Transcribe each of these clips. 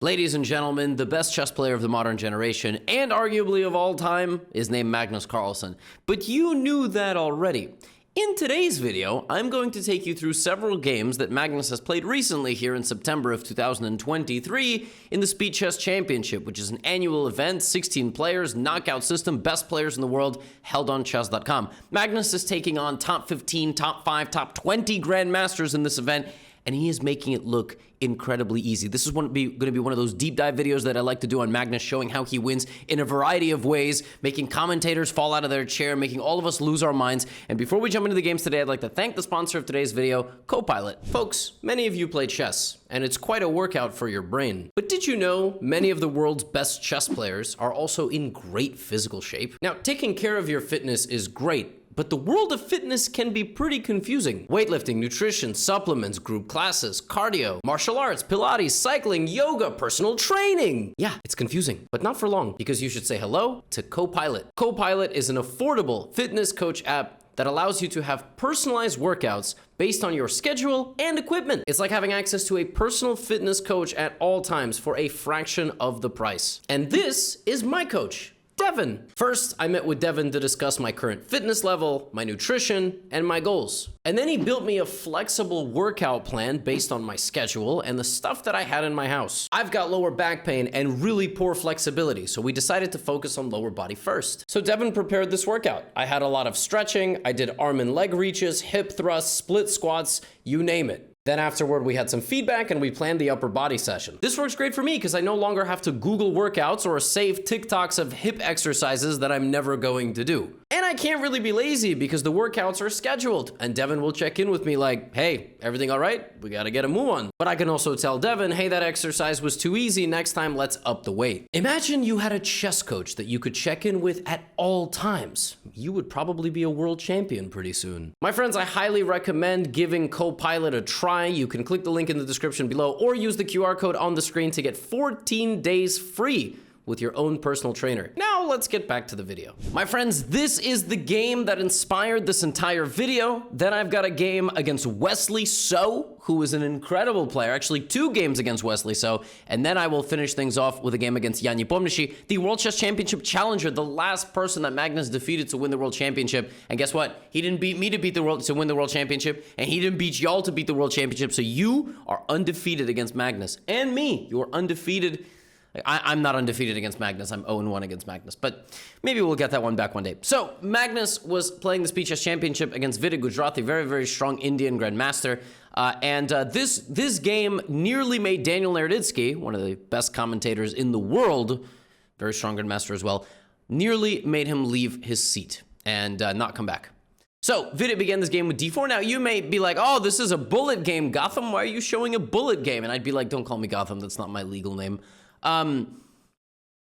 Ladies and gentlemen, the best chess player of the modern generation, and arguably of all time, is named Magnus Carlsen. But you knew that already. In today's video, I'm going to take you through several games that Magnus has played recently here in September of 2023 in the Speed Chess Championship, which is an annual event, 16 players, knockout system, best players in the world, held on chess.com. Magnus is taking on top 15, top 5, top 20 grandmasters in this event, and he is making it look incredibly easy. This is going to be one of those deep dive videos that I like to do on Magnus, showing how he wins in a variety of ways, making commentators fall out of their chair, making all of us lose our minds. And before we jump into the games today, I'd like to thank the sponsor of today's video, Copilot. Folks, many of you play chess, and it's quite a workout for your brain. But did you know many of the world's best chess players are also in great physical shape? Now, taking care of your fitness is great, but the world of fitness can be pretty confusing. Weightlifting, nutrition, supplements, group classes, cardio, martial arts, Pilates, cycling, yoga, personal training. Yeah, it's confusing, but not for long, because you should say hello to Copilot. Copilot is an affordable fitness coach app that allows you to have personalized workouts based on your schedule and equipment. It's like having access to a personal fitness coach at all times for a fraction of the price. And this is my coach, Devin. First, I met with Devin to discuss my current fitness level, my nutrition, and my goals. And then he built me a flexible workout plan based on my schedule and the stuff that I had in my house. I've got lower back pain and really poor flexibility, so we decided to focus on lower body first. So Devin prepared this workout. I had a lot of stretching, I did arm and leg reaches, hip thrusts, split squats, you name it. Then afterward, we had some feedback and we planned the upper body session. This works great for me because I no longer have to Google workouts or save TikToks of hip exercises that I'm never going to do. And I can't really be lazy because the workouts are scheduled. And Devin will check in with me like, hey, everything all right? We gotta get a move on. But I can also tell Devin, hey, that exercise was too easy. Next time, let's up the weight. Imagine you had a chess coach that you could check in with at all times. You would probably be a world champion pretty soon. My friends, I highly recommend giving Copilot a try. You can click the link in the description below or use the QR code on the screen to get 14 days free with your own personal trainer. Now let's get back to the video. My friends, this is the game that inspired this entire video. Then I've got a game against Wesley So, who is an incredible player, actually 2 games against Wesley So, and then I will finish things off with a game against Jan Nepomniachtchi, the World Chess Championship challenger, the last person that Magnus defeated to win the World Championship. And guess what? He didn't beat me to win the World Championship, and he didn't beat y'all to beat the World Championship, so you are undefeated against Magnus. And me, you are undefeated. I'm not undefeated against Magnus. I'm 0-1 against Magnus, but maybe we'll get that one back one day. So Magnus was playing the Speed Chess Championship against Vidit Gujrathi, very, very strong Indian grandmaster. This game nearly made Daniel Naroditsky, one of the best commentators in the world, very strong grandmaster as well, nearly made him leave his seat and not come back. So Vidit began this game with d4. Now you may be like, oh, this is a bullet game, Gotham. Why are you showing a bullet game? And I'd be like, don't call me Gotham. That's not my legal name.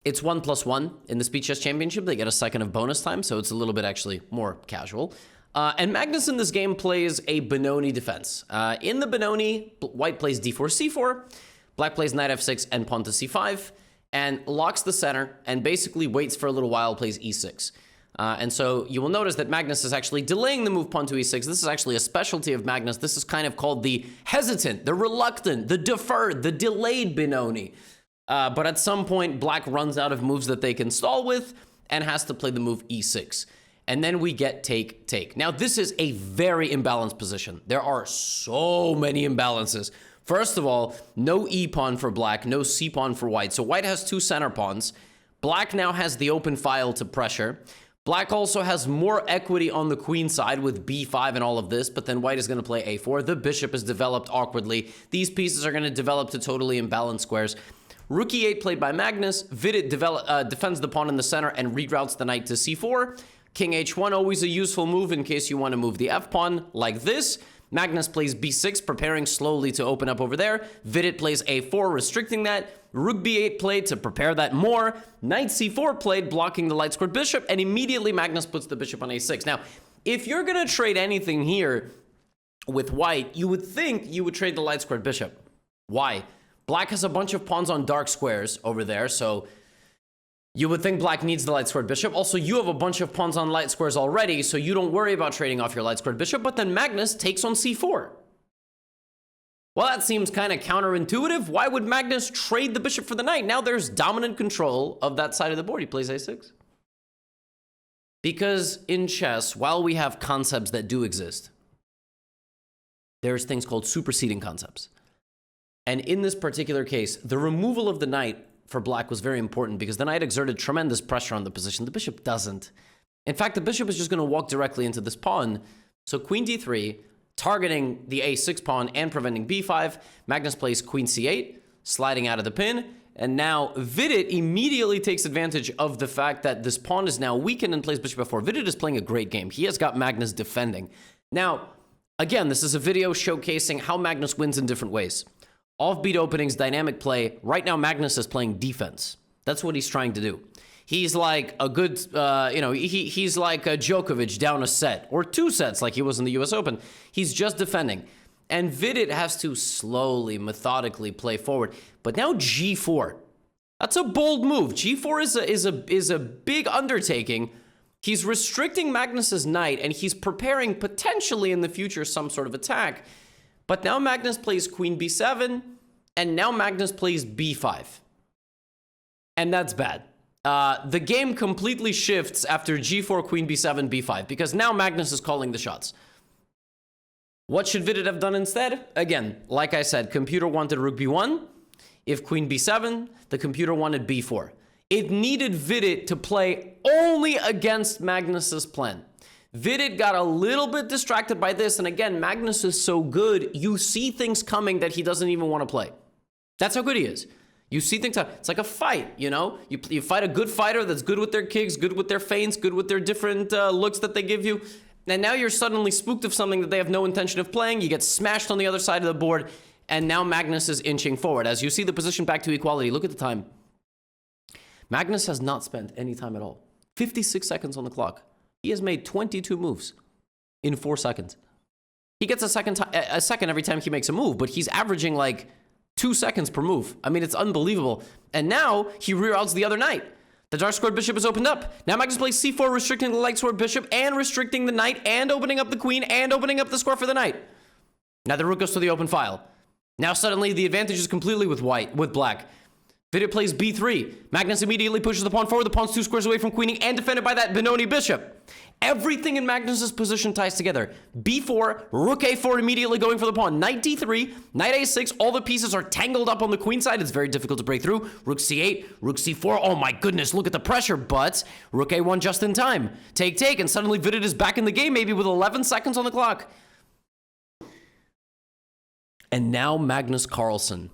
It's 1+1 in the Speed Chess Championship. They get a second of bonus time, so it's a little bit actually more casual. And Magnus in this game plays a Benoni defense. In the Benoni, white plays d4, c4, black plays knight f6 and pawn to c5, and locks the center and basically waits for a little while, plays e6. And so you will notice that Magnus is actually delaying the move pawn to e6. This is actually a specialty of Magnus. This is kind of called the hesitant, the reluctant, the deferred, the delayed Benoni. But at some point, black runs out of moves that they can stall with and has to play the move e6. And then we get take, take. Now, this is a very imbalanced position. There are so many imbalances. First of all, no e-pawn for black, no c-pawn for white. So white has 2 center pawns. Black now has the open file to pressure. Black also has more equity on the queen side with b5 and all of this, but then white is going to play a4. The bishop is developed awkwardly. These pieces are going to develop to totally imbalanced squares. Rook e8 played by Magnus. Vidit defends the pawn in the center and reroutes the knight to c4. King h1, always a useful move in case you want to move the f-pawn like this. Magnus plays b6, preparing slowly to open up over there. Vidit plays a4, restricting that. Rook b8 played to prepare that more. Knight c4 played, blocking the light squared bishop, and immediately Magnus puts the bishop on a6. Now, if you're going to trade anything here with white, you would think you would trade the light squared bishop. Why? Black has a bunch of pawns on dark squares over there, so you would think black needs the light squared bishop. Also, you have a bunch of pawns on light squares already, so you don't worry about trading off your light squared bishop, but then Magnus takes on c4. Well, that seems kind of counterintuitive. Why would Magnus trade the bishop for the knight? Now there's dominant control of that side of the board. He plays a6. Because in chess, while we have concepts that do exist, there's things called superseding concepts. And in this particular case, the removal of the knight for black was very important because the knight exerted tremendous pressure on the position. The bishop doesn't. In fact, the bishop is just going to walk directly into this pawn. So queen d3, targeting the a6 pawn and preventing b5. Magnus plays queen c8, sliding out of the pin. And now Vidit immediately takes advantage of the fact that this pawn is now weakened and plays bishop f4. Vidit is playing a great game. He has got Magnus defending. Now, again, this is a video showcasing how Magnus wins in different ways. Offbeat openings, dynamic play. Right now, Magnus is playing defense. That's what he's trying to do. He's like a good, he's like a Djokovic down a set or 2 sets like he was in the US Open. He's just defending. And Vidit has to slowly, methodically play forward. But now g4. That's a bold move. g4 is a big undertaking. He's restricting Magnus's knight, and he's preparing potentially in the future some sort of attack. But now Magnus plays queen b7, and now Magnus plays b5. And that's bad. The game completely shifts after g4, queen b7, b5, because now Magnus is calling the shots. What should Vidit have done instead? Again, like I said, computer wanted rook b1. If queen b7, the computer wanted b4. It needed Vidit to play only against Magnus's plan. Vidit got a little bit distracted by this, and again, Magnus is so good, you see things coming that he doesn't even want to play. That's how good he is. You see things, it's like a fight, you know? You fight a good fighter that's good with their kicks, good with their feints, good with their different looks that they give you, and now you're suddenly spooked of something that they have no intention of playing, you get smashed on the other side of the board, and now Magnus is inching forward. As you see the position back to equality, look at the time. Magnus has not spent any time at all. 56 seconds on the clock. He has made 22 moves in 4 seconds. He gets a second every time he makes a move, but he's averaging like 2 seconds per move. I mean, it's unbelievable. And now he reroutes the other knight. The dark squared bishop is opened up. Now Magnus plays c4, restricting the light squared bishop and restricting the knight and opening up the queen and opening up the square for the knight. Now the rook goes to the open file. Now suddenly the advantage is completely with black. Vidit plays b3. Magnus immediately pushes the pawn forward. The pawn's 2 squares away from queening and defended by that Benoni bishop. Everything in Magnus's position ties together. b4, rook a4 immediately going for the pawn. Knight d3, knight a6. All the pieces are tangled up on the queen side. It's very difficult to break through. Rook c8, rook c4. Oh my goodness, look at the pressure. But rook a1 just in time. Take, and suddenly Vidit is back in the game, maybe with 11 seconds on the clock. And now Magnus Carlsen.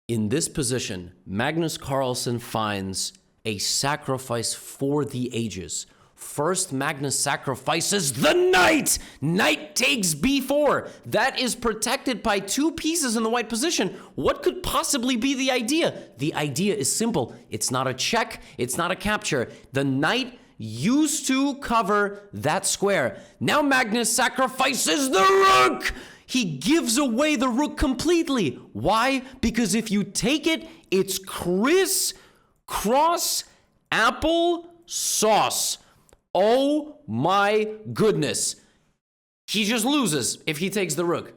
In this position, Magnus Carlsen finds a sacrifice for the ages. First, Magnus sacrifices the knight! Knight takes b4. That is protected by 2 pieces in the white position. What could possibly be the idea? The idea is simple. It's not a check. It's not a capture. The knight used to cover that square. Now Magnus sacrifices the rook! He gives away the rook completely. Why? Because if you take it, it's cross apple sauce. Oh my goodness. He just loses if he takes the rook.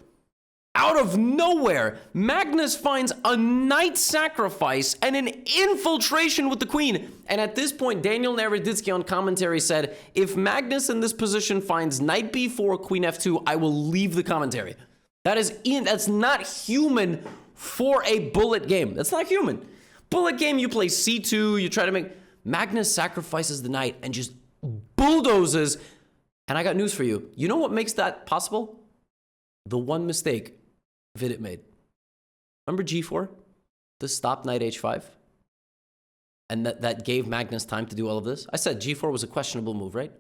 Out of nowhere, Magnus finds a knight sacrifice and an infiltration with the queen. And at this point, Daniel Naroditsky on commentary said, if Magnus in this position finds knight b4, queen f2, I will leave the commentary. That's not human for a bullet game. That's not human. Bullet game, you play c2, you try to make... Magnus sacrifices the knight and just bulldozes. And I got news for you. You know what makes that possible? The one mistake Vidit made. Remember g4? The stop knight h5? And that gave Magnus time to do all of this? I said g4 was a questionable move, right?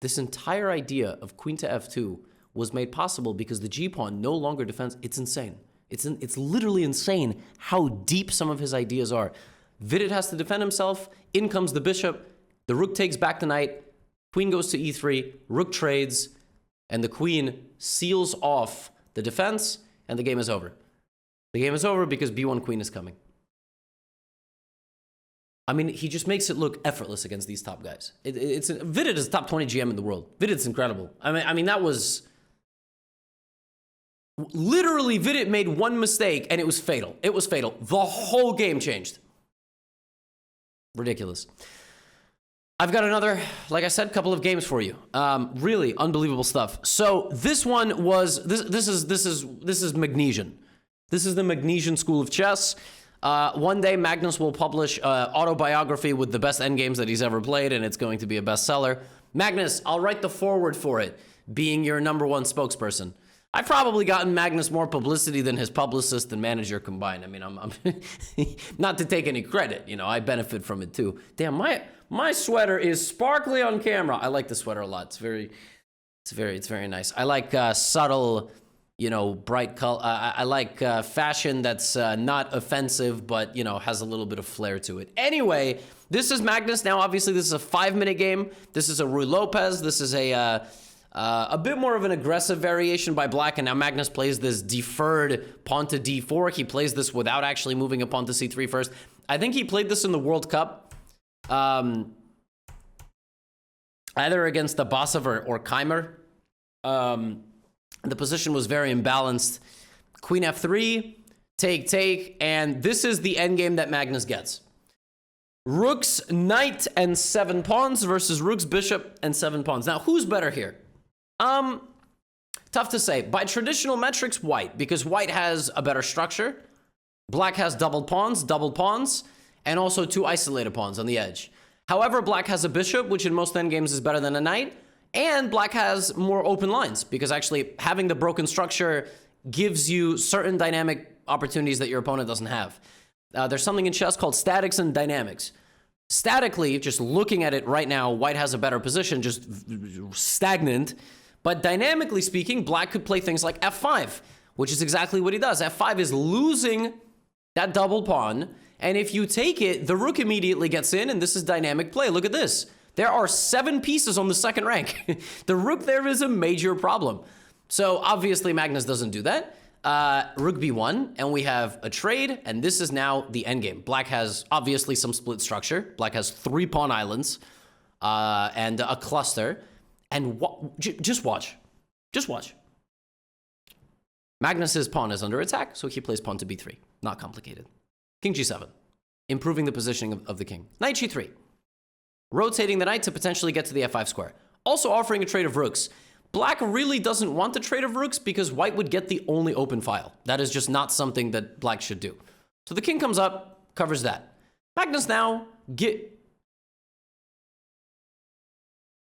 This entire idea of queen to f2 was made possible because the g-pawn no longer defends. It's insane. It's literally insane how deep some of his ideas are. Vidit has to defend himself. In comes the bishop. The rook takes back the knight. Queen goes to e3. Rook trades. And the queen seals off the defense. And the game is over. The game is over because b1 queen is coming. I mean, he just makes it look effortless against these top guys. Vidit is top 20 GM in the world. Vidit's incredible. I mean, that was... Literally, Vidit made one mistake, and it was fatal. It was fatal. The whole game changed. Ridiculous. I've got another, like I said, couple of games for you. Really unbelievable stuff. So this one was this is Magnesian. This is the Magnesian school of chess. One day Magnus will publish autobiography with the best endgames that he's ever played, and it's going to be a bestseller. Magnus, I'll write the foreword for it, being your #1 spokesperson. I've probably gotten Magnus more publicity than his publicist and manager combined. I mean, I'm not to take any credit, you know, I benefit from it too. Damn, my sweater is sparkly on camera. I like the sweater a lot. It's very nice. I like subtle, you know, bright color. I like fashion that's not offensive, but, you know, has a little bit of flair to it. Anyway, this is Magnus. Now, obviously, this is a 5-minute game. This is a Ruy Lopez. This is a bit more of an aggressive variation by black, and now Magnus plays this deferred pawn to d4. He plays this without actually moving a pawn to c3 first. I think he played this in the World Cup, either against the Basov or Keimer. The position was very imbalanced. Queen f3, take, and this is the endgame that Magnus gets. Rook's knight and 7 pawns versus Rook's bishop and 7 pawns. Now, who's better here? Tough to say. By traditional metrics, white, because white has a better structure. Black has doubled pawns, and also 2 isolated pawns on the edge. However, black has a bishop, which in most endgames is better than a knight, and black has more open lines, because actually having the broken structure gives you certain dynamic opportunities that your opponent doesn't have. There's something in chess called statics and dynamics. Statically, just looking at it right now, white has a better position, just stagnant. But dynamically speaking, black could play things like f5, which is exactly what he does. f5 is losing that double pawn, and if you take it, the rook immediately gets in, and this is dynamic play. Look at this. There are 7 pieces on the second rank. The rook there is a major problem. So obviously Magnus doesn't do that. Rook b1, and we have a trade, and this is now the endgame. Black has obviously some split structure. Black has 3 pawn islands and a cluster. And just watch. Magnus's pawn is under attack, so he plays pawn to b3. Not complicated. King g7, improving the positioning of the king. Knight g3, rotating the knight to potentially get to the f5 square. Also offering a trade of rooks. Black really doesn't want the trade of rooks because white would get the only open file. That is just not something that black should do. So the king comes up, covers that. Magnus now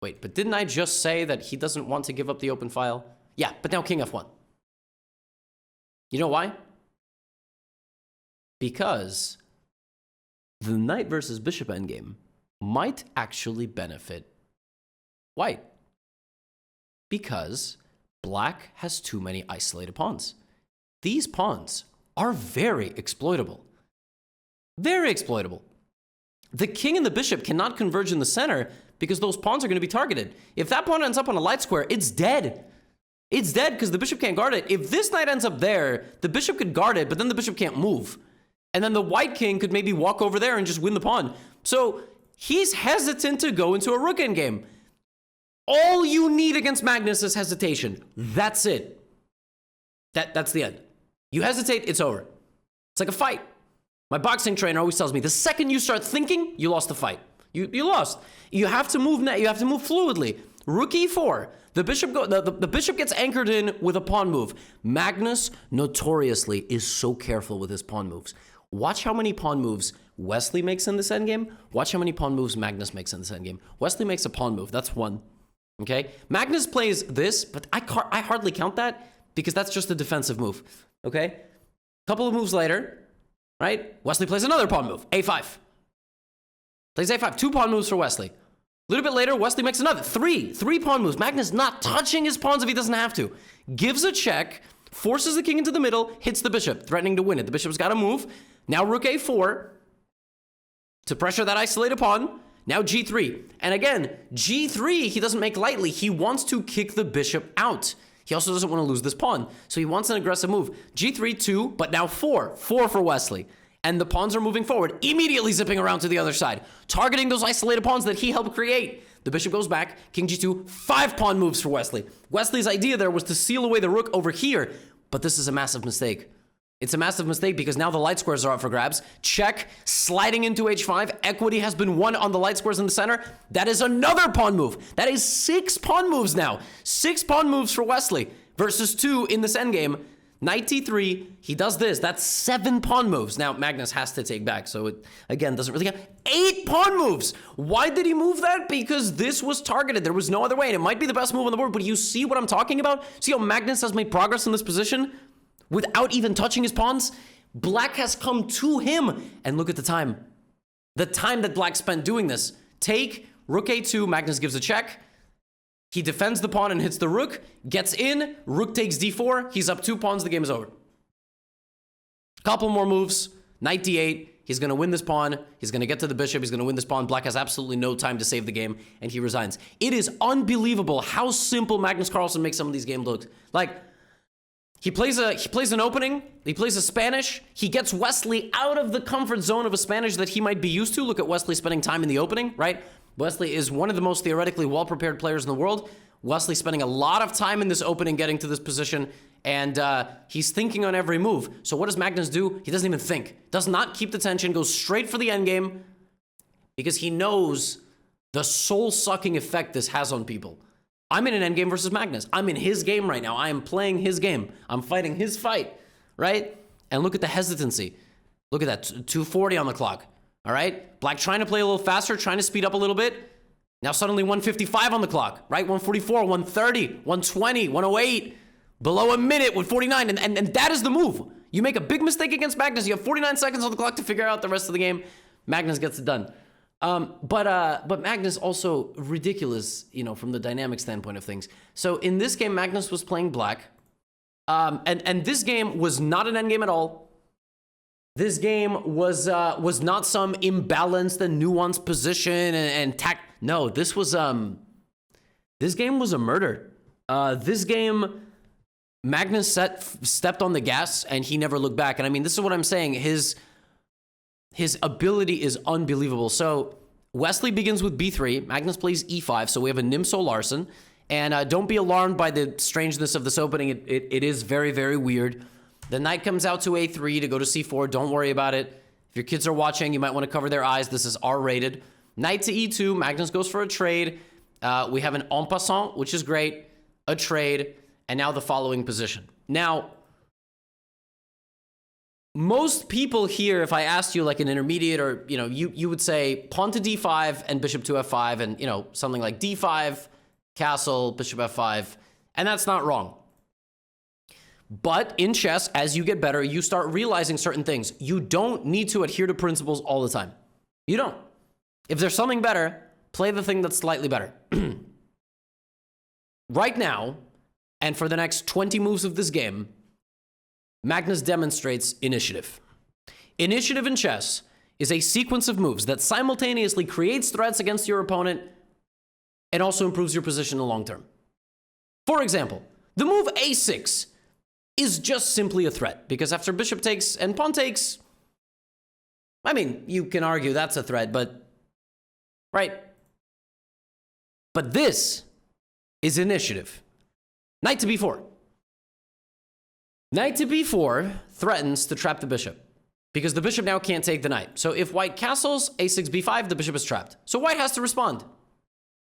Wait, but didn't I just say that he doesn't want to give up the open file? Yeah, but now king f1. You know why? Because the knight versus bishop endgame might actually benefit white. Because black has too many isolated pawns. These pawns are very exploitable. Very exploitable. The king and the bishop cannot converge in the center because those pawns are going to be targeted. If that pawn ends up on a light square, it's dead. It's dead because the bishop can't guard it. If this knight ends up there, the bishop could guard it, but then the bishop can't move. And then the white king could maybe walk over there and just win the pawn. So he's hesitant to go into a rook endgame. All you need against Magnus is hesitation. That's it. That's the end. You hesitate, it's over. It's like a fight. My boxing trainer always tells me, the second you start thinking, you lost the fight. You lost. You have to move now. You have to move fluidly. Rook e4. The bishop gets anchored in with a pawn move. Magnus notoriously is so careful with his pawn moves. Watch how many pawn moves Wesley makes in this endgame. Watch how many pawn moves Magnus makes in this endgame. Wesley makes a pawn move. That's 1. Okay? Magnus plays this, but I hardly count that because that's just a defensive move. Okay? Couple of moves later, right? Wesley plays another pawn move. a5. Plays a5. 2 pawn moves for Wesley. A little bit later, Wesley makes another. 3 pawn moves. Magnus not touching his pawns if he doesn't have to. Gives a check, forces the king into the middle, hits the bishop, threatening to win it. The bishop's got to move. Now rook a4 to pressure that isolated pawn. Now g3. And again, g3 he doesn't make lightly. He wants to kick the bishop out. He also doesn't want to lose this pawn. So he wants an aggressive move. g3, 2, but now 4. 4 for Wesley. And the pawns are moving forward, immediately zipping around to the other side, targeting those isolated pawns that he helped create. The bishop goes back, king g2, 5 pawn moves for Wesley. Wesley's idea there was to seal away the rook over here. But this is a massive mistake. It's a massive mistake because now the light squares are up for grabs. Check, sliding into h5. Equity has been won on the light squares in the center. That is another pawn move. That is 6 pawn moves now. 6 pawn moves for Wesley versus 2 in this endgame. Knight t3, he does this. That's 7 pawn moves. Now, Magnus has to take back, so it, again, doesn't really count. 8 pawn moves! Why did he move that? Because this was targeted. There was no other way, and it might be the best move on the board, but you see what I'm talking about? See how Magnus has made progress in this position without even touching his pawns? Black has come to him, and look at the time. The time that Black spent doing this. Take, rook a2, Magnus gives a check. He defends the pawn and hits the rook, gets in, rook takes d4, he's up 2 pawns, the game is over. Couple more moves, knight d8, he's gonna win this pawn, he's gonna get to the bishop, he's gonna win this pawn, Black has absolutely no time to save the game, and he resigns. It is unbelievable how simple Magnus Carlsen makes some of these games look. Like, he plays an opening, he plays a Spanish, he gets Wesley out of the comfort zone of a Spanish that he might be used to. Look at Wesley spending time in the opening, right? Wesley is one of the most theoretically well-prepared players in the world. Wesley spending a lot of time in this opening getting to this position, and he's thinking on every move. So what does Magnus do? He doesn't even think. Does not keep the tension, goes straight for the endgame, because he knows the soul-sucking effect this has on people. I'm in an endgame versus Magnus. I'm in his game right now. I am playing his game. I'm fighting his fight, right? And look at the hesitancy. Look at that, 240 on the clock. All right, Black trying to play a little faster, trying to speed up a little bit. Now suddenly 155 on the clock, right? 144, 130, 120, 108, below a minute with 49, and that is the move. You make a big mistake against Magnus, you have 49 seconds on the clock to figure out the rest of the game. Magnus gets it done. But Magnus also ridiculous, you know, from the dynamic standpoint of things. So in this game, Magnus was playing Black, and this game was not an endgame at all. This game was not some imbalanced and nuanced position and tact. No, this game was a murder. This game, Magnus stepped on the gas and he never looked back. And I mean, this is what I'm saying. His ability is unbelievable. So Wesley begins with b3. Magnus plays e5. So we have a Nimzo-Larsen. And don't be alarmed by the strangeness of this opening. It is very, very weird. The knight comes out to a3 to go to c4. Don't worry about it. If your kids are watching, you might want to cover their eyes. This is R-rated. Knight to e2. Magnus goes for a trade. We have an en passant, which is great. A trade. And now the following position. Now, most people here, if I asked you like an intermediate or, you know, you would say pawn to d5 and bishop to f5 and, you know, something like d5, castle, bishop f5. And that's not wrong. But in chess, as you get better, you start realizing certain things. You don't need to adhere to principles all the time. You don't. If there's something better, play the thing that's slightly better. Right now, and for the next 20 moves of this game, Magnus demonstrates initiative. Initiative in chess is a sequence of moves that simultaneously creates threats against your opponent and also improves your position in the long term. For example, the move a6 is just simply a threat, because after bishop takes and pawn takes, I mean, you can argue that's a threat, but, right? But this is initiative. Knight to b4. Knight to b4 threatens to trap the bishop, because the bishop now can't take the knight. So if white castles, a6, b5, the bishop is trapped. So white has to respond.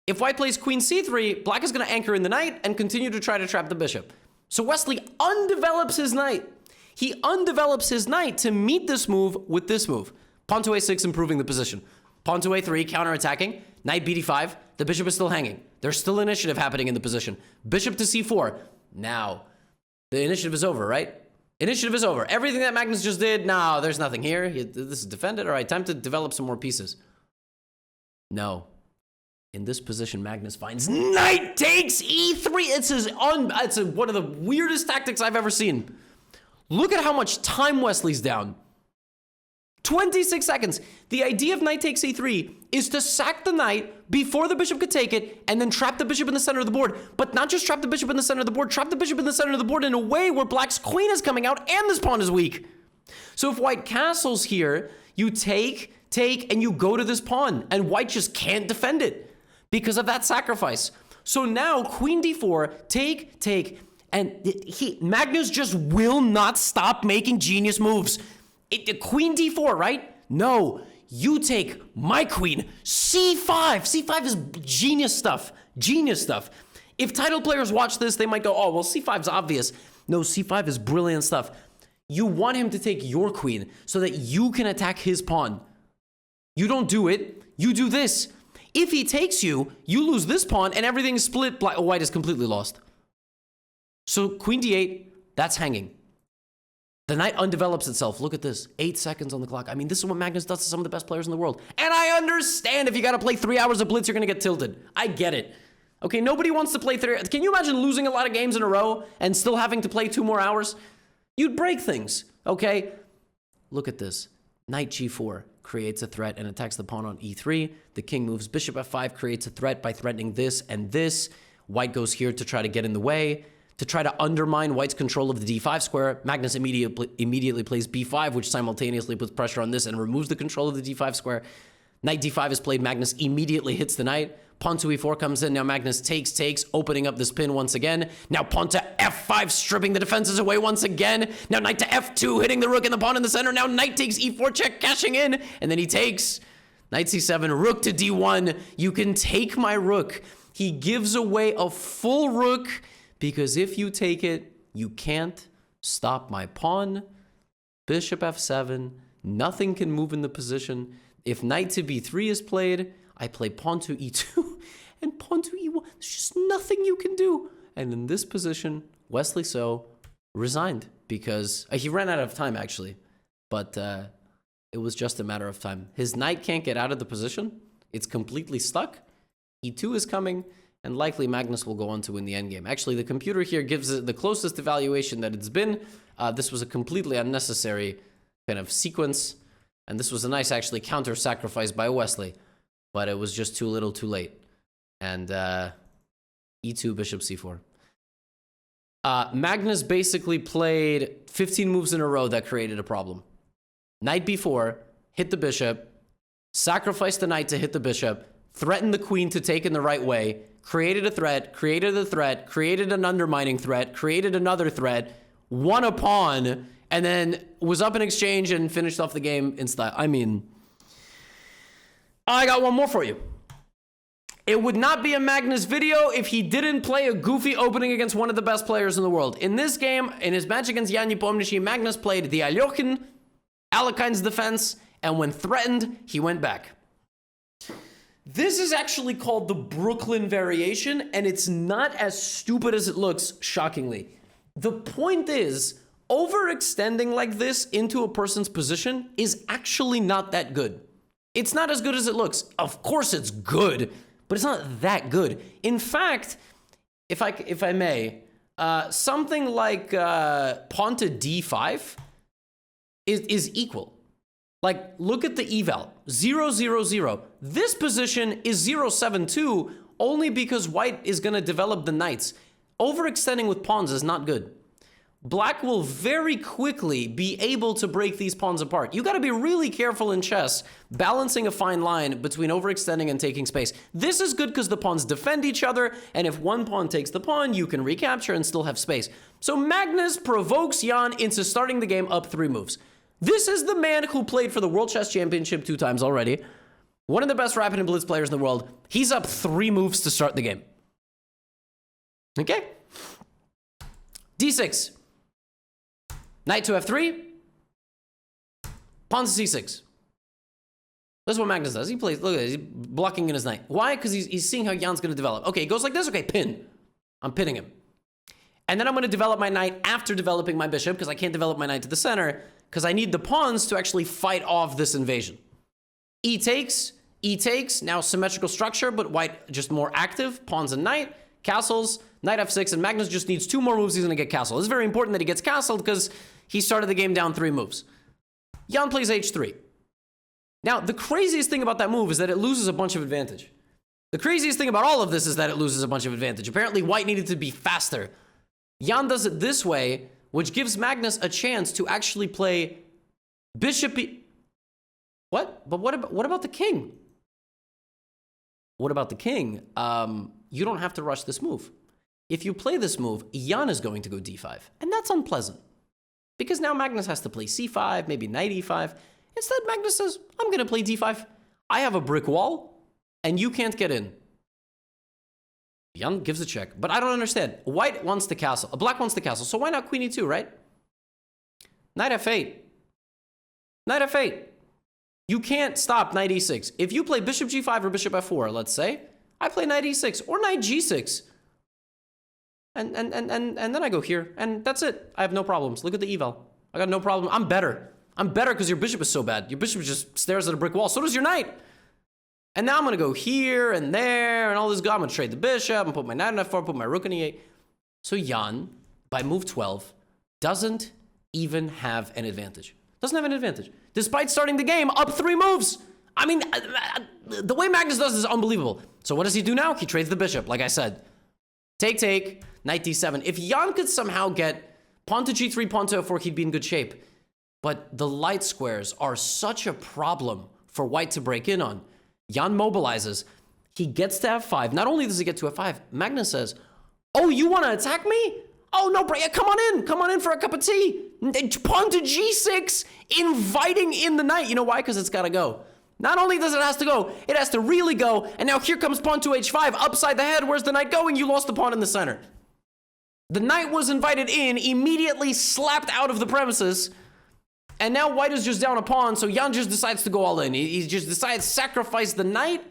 If white plays queen c3, black is going to anchor in the knight and continue to try to trap the bishop. So Wesley undevelops his knight. He undevelops his knight to meet this move with this move. Pawn to a6, improving the position. Pawn to a3, counterattacking. Knight bd5, the bishop is still hanging. There's still initiative happening in the position. Bishop to c4. Now, the initiative is over, right? Initiative is over. Everything that Magnus just did, no, there's nothing here. This is defended. All right, time to develop some more pieces. No. In this position, Magnus finds knight takes e3. It's one of the weirdest tactics I've ever seen. Look at how much time Wesley's down. 26 seconds. The idea of knight takes e3 is to sack the knight before the bishop could take it and then trap the bishop in the center of the board. But not just trap the bishop in the center of the board, trap the bishop in the center of the board in a way where black's queen is coming out and this pawn is weak. So if white castles here, you take, and you go to this pawn, and white just can't defend it because of that sacrifice. So now queen d4, take, And Magnus just will not stop making genius moves. Queen d4, right? No, you take my queen, c5. C5 is genius stuff. Genius stuff. If title players watch this, they might go, oh, well, c5's obvious. No, c5 is brilliant stuff. You want him to take your queen so that you can attack his pawn. You don't do it. You do this. If he takes you, you lose this pawn and everything's split. White is completely lost. So queen d8, that's hanging. The knight undevelops itself. Look at this. 8 seconds on the clock. I mean, this is what Magnus does to some of the best players in the world. And I understand if you got to play 3 hours of blitz, you're going to get tilted. I get it. Okay, nobody wants to play 3. Can you imagine losing a lot of games in a row and still having to play 2 more hours? You'd break things, okay? Look at this. Knight g4 creates a threat and attacks the pawn on e3. The king moves bishop f5, creates a threat by threatening this and this. White goes here to try to get in the way. To try to undermine White's control of the d5 square, Magnus immediately plays b5, which simultaneously puts pressure on this and removes the control of the d5 square. Knight d5 is played, Magnus immediately hits the knight. Pawn to e4 comes in, now Magnus takes, opening up this pin once again. Now pawn to f5, stripping the defenses away once again. Now knight to f2, hitting the rook and the pawn in the center. Now knight takes e4 check, cashing in, and then he takes. Knight c7, rook to d1. You can take my rook. He gives away a full rook, because if you take it, you can't stop my pawn. Bishop f7, nothing can move in the position. If knight to b3 is played, I play pawn to e2 and pawn to e1. There's just nothing you can do. And in this position, Wesley So resigned because he ran out of time, actually. But it was just a matter of time. His knight can't get out of the position. It's completely stuck. e2 is coming, and likely Magnus will go on to win the endgame. Actually, the computer here gives it the closest evaluation that it's been. This was a completely unnecessary kind of sequence. And this was a nice, actually, counter-sacrifice by Wesley. But it was just too little, too late. And e2, bishop c4. Magnus basically played 15 moves in a row that created a problem. Knight b4, hit the bishop, sacrificed the knight to hit the bishop, threatened the queen to take in the right way, created a threat, created an undermining threat, created another threat, won a pawn, and then was up in exchange and finished off the game in style. I mean, I got one more for you. It would not be a Magnus video if he didn't play a goofy opening against one of the best players in the world. In this game, in his match against Jan Nepomniachtchi, Magnus played the Alekhine, Alekhine's defense, and when threatened, he went back. This is actually called the Brooklyn variation, and it's not as stupid as it looks, shockingly. The point is, overextending like this into a person's position is actually not that good. It's not as good as it looks. Of course it's good, but it's not that good. In fact, if I may, something like pawn to d5 is equal. Like, look at the eval, 0, 0, 0. This position is 0, 7, 2, only because white is going to develop the knights. Overextending with pawns is not good. Black will very quickly be able to break these pawns apart. You got to be really careful in chess, balancing a fine line between overextending and taking space. This is good because the pawns defend each other, and if one pawn takes the pawn, you can recapture and still have space. So Magnus provokes Jan into starting the game up 3 moves. This is the man who played for the World Chess Championship 2 times already. One of the best rapid and blitz players in the world. He's up 3 moves to start the game. Okay? d6. Knight to f3. Pawn to c6. That's what Magnus does. He plays, look at this, he's blocking in his knight. Why? Because he's seeing how Jan's going to develop. Okay, he goes like this. Okay, pin. I'm pinning him. And then I'm going to develop my knight after developing my bishop, because I can't develop my knight to the center, because I need the pawns to actually fight off this invasion. E takes, now symmetrical structure, but white just more active. Pawns and knight, castles, knight f6, and Magnus just needs 2 more moves, he's going to get castled. It's very important that he gets castled, because he started the game down 3 moves. Jan plays h3. Now, the craziest thing about that move is that it loses a bunch of advantage. The craziest thing about all of this is that it loses a bunch of advantage. Apparently, white needed to be faster. Jan does it this way, which gives Magnus a chance to actually play bishop e... What? But what about the king? What about the king? You don't have to rush this move. if you play this move, Jan is going to go d5, and that's unpleasant. Because now Magnus has to play c5, maybe knight e5. Instead, Magnus says, I'm going to play d5. I have a brick wall, and you can't get in. Jan gives a check, but I don't understand. White wants the castle. Black wants the castle, so why not queen e2, right? Knight f8. Knight f8. You can't stop knight e6. If you play bishop g5 or bishop f4, let's say, I play knight e6 or knight g6. And then I go here, and that's it. I have no problems. Look at the eval. I got no problem. I'm better. I'm better because your bishop is so bad. Your bishop just stares at a brick wall. So does your knight. And now I'm going to go here and there and all this. I'm going to trade the bishop and put my knight on f4, put my rook on e8. So Jan, by move 12, doesn't even have an advantage. Doesn't have an advantage. Despite starting the game up 3 moves. I mean, the way Magnus does this is unbelievable. So what does he do now? He trades the bishop, like I said. Take, take, knight d7. If Jan could somehow get pawn to g3, pawn to f4, he'd be in good shape. But the light squares are such a problem for white to break in on. Jan mobilizes. He gets to f5. Not only does he get to f5, Magnus says, oh, you want to attack me? Oh, no, come on in. Come on in for a cup of tea. Pawn to g6, inviting in the knight. You know why? Because it's got to go. Not only does it has to go, it has to really go. And now here comes pawn to h5, upside the head. Where's the knight going? You lost the pawn in the center. The knight was invited in, immediately slapped out of the premises. And now white is just down a pawn, so Jan just decides to go all in. He just decides to sacrifice the knight,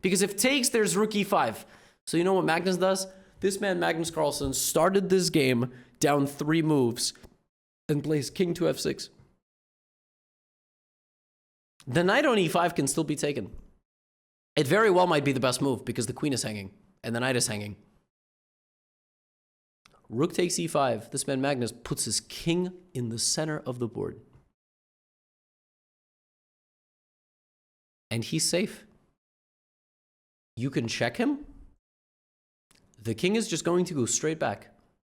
because if takes, there's rook e5. So you know what Magnus does? This man, Magnus Carlsen, started this game down 3 moves and plays king to f6. The knight on e5 can still be taken. It very well might be the best move, because the queen is hanging, and the knight is hanging. Rook takes e5. This man, Magnus, puts his king in the center of the board. And he's safe. You can check him. The king is just going to go straight back.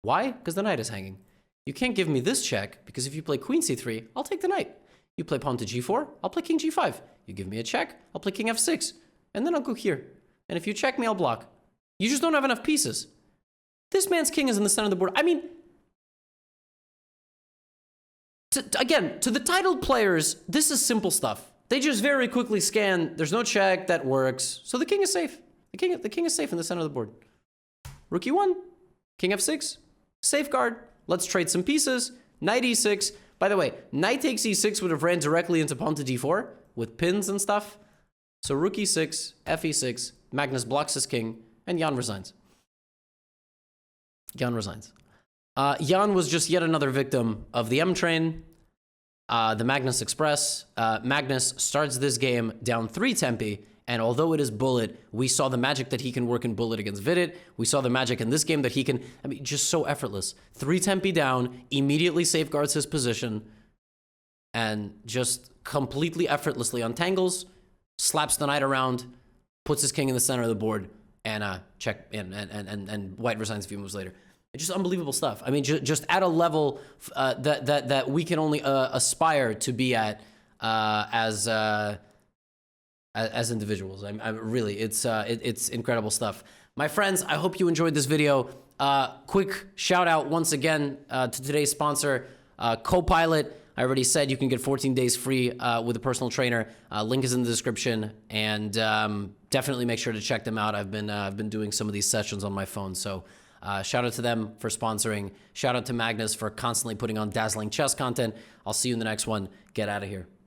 Why? Because the knight is hanging. You can't give me this check, because if you play queen c3, I'll take the knight. You play pawn to g4, I'll play king g5. You give me a check, I'll play king f6. And then I'll go here. And if you check me, I'll block. You just don't have enough pieces. This man's king is in the center of the board. I mean, again, to the titled players, this is simple stuff. They just very quickly scan. There's no check. That works. So the king is safe. The king is safe in the center of the board. Rook e1, king f6, safeguard. Let's trade some pieces. Knight e6. By the way, knight takes e6 would have ran directly into pawn to d4 with pins and stuff. So rook e6, f e6, Magnus blocks his king, and Jan resigns. Jan resigns. Jan was just yet another victim of the M train, the Magnus Express. Magnus starts this game down 3 tempi, and although it is bullet, we saw the magic that he can work in bullet against Vidit. We saw the magic in this game that he can, I mean, just so effortless. 3 tempi down, immediately safeguards his position, and just completely effortlessly untangles, slaps the knight around, puts his king in the center of the board, and check, and white resigns a few moves later. It's just unbelievable stuff. I mean, just at a level that we can only aspire to be at as individuals. I'm really, it's incredible stuff. My friends, I hope you enjoyed this video. Quick shout out once again to today's sponsor, Copilot. I already said you can get 14 days free with a personal trainer. Link is in the description, and definitely make sure to check them out. I've been doing some of these sessions on my phone, so shout out to them for sponsoring. Shout out to Magnus for constantly putting on dazzling chess content. I'll see you in the next one. Get out of here.